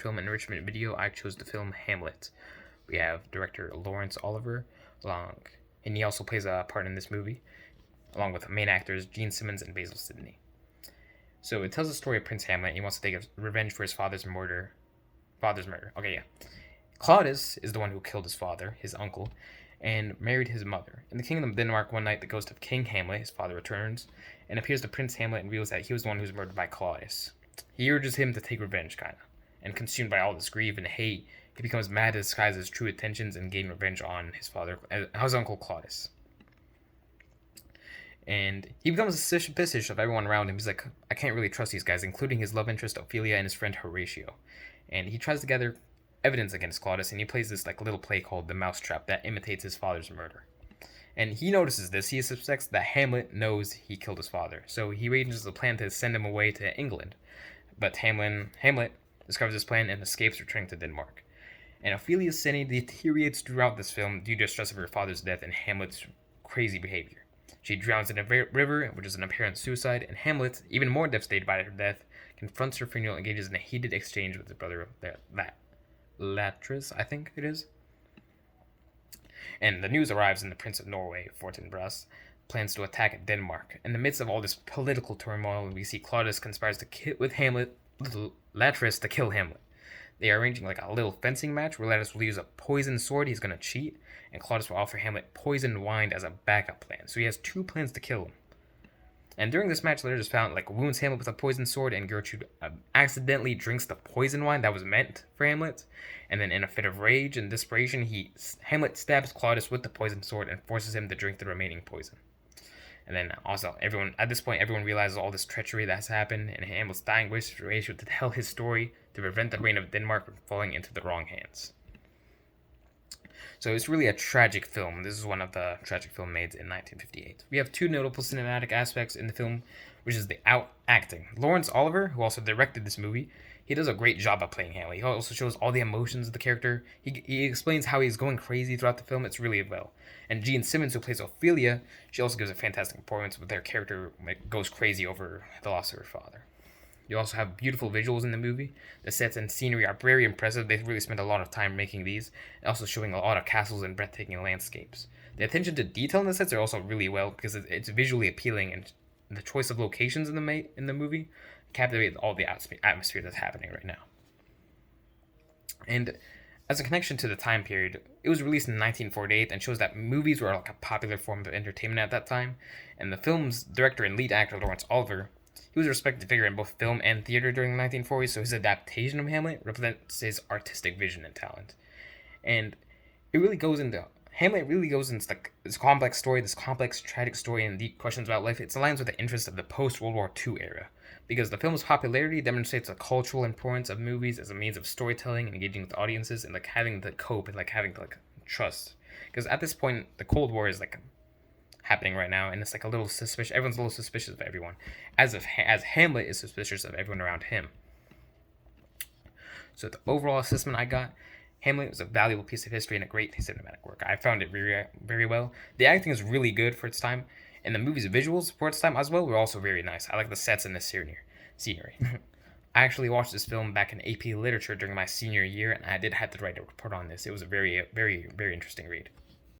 film enrichment video, I chose the film Hamlet. We have director Lawrence Oliver along, and he also plays a part in this movie, along with main actors Gene Simmons and Basil Sidney. So it tells the story of Prince Hamlet. He wants to take revenge for his father's murder. Okay, yeah. Claudius is the one who killed his father, his uncle, and married his mother. In the kingdom of Denmark, one night the ghost of King Hamlet, his father, returns and appears to Prince Hamlet and reveals that he was the one who was murdered by Claudius. He urges him to take revenge, kinda, and consumed by all this grief and hate, he becomes mad to disguise his true intentions and gain revenge on his father, his uncle Claudius. And he becomes suspicious of everyone around him. He's like, I can't really trust these guys, including his love interest Ophelia and his friend Horatio. And he tries to gather evidence against Claudius, and he plays this little play called the Mousetrap that imitates his father's murder. And he notices this. He suspects that Hamlet knows he killed his father, so he arranges a plan to send him away to England. But Hamlet discovers this plan and escapes, returning to Denmark. And Ophelia's sanity deteriorates throughout this film due to stress of her father's death and Hamlet's crazy behavior. She drowns in a river, which is an apparent suicide, and Hamlet, even more devastated by her death, confronts her funeral and engages in a heated exchange with his brother Latris, I think it is. And the news arrives, and the Prince of Norway, Fortinbras, plans to attack Denmark. In the midst of all this political turmoil, we see Claudius conspires with Latris to kill Hamlet. They are arranging like a little fencing match where Latris will use a poisoned sword. He's going to cheat, and Claudius will offer Hamlet poisoned wine as a backup plan. So he has two plans to kill him. And during this match, Latris wounds Hamlet with a poisoned sword, and Gertrude accidentally drinks the poison wine that was meant for Hamlet. And then in a fit of rage and desperation, Hamlet stabs Claudius with the poisoned sword and forces him to drink the remaining poison. And then also, everyone realizes all this treachery that's happened, and Hamlet's dying wish for Horatio to tell his story to prevent the reign of Denmark from falling into the wrong hands. So it's really a tragic film. This is one of the tragic films made in 1958. We have two notable cinematic aspects in the film, which is the acting. Lawrence Oliver, who also directed this movie, he does a great job of playing Hamlet. He also shows all the emotions of the character. He explains how he's going crazy throughout the film. It's really well. And Gene Simmons, who plays Ophelia, she also gives a fantastic performance with their character goes crazy over the loss of her father. You also have beautiful visuals in the movie. The sets and scenery are very impressive. They really spent a lot of time making these, and also showing a lot of castles and breathtaking landscapes. The attention to detail in the sets are also really well because it's visually appealing, and the choice of locations in the movie captivate all the atmosphere that's happening right now. And as a connection to the time period, it was released in 1948 and shows that movies were like a popular form of entertainment at that time. And the film's director and lead actor, Lawrence Oliver, he was a respected figure in both film and theater during the 1940s, so his adaptation of Hamlet represents his artistic vision and talent. And Hamlet really goes into this complex story, this complex tragic story and deep questions about life. It aligns with the interests of the post-World War II era, because the film's popularity demonstrates the cultural importance of movies as a means of storytelling and engaging with audiences and having to cope and having to trust. Because at this point, the Cold War is happening right now, and it's a little suspicious. Everyone's a little suspicious of everyone, as Hamlet is suspicious of everyone around him. So the overall assessment I got, Hamlet was a valuable piece of history and a great cinematic work. I found it very, very well. The acting is really good for its time, and the movie's visuals for its time as well were also very nice. I like the sets in the scenery. I actually watched this film back in AP Literature during my senior year, and I did have to write a report on this. It was a very, very, very interesting read.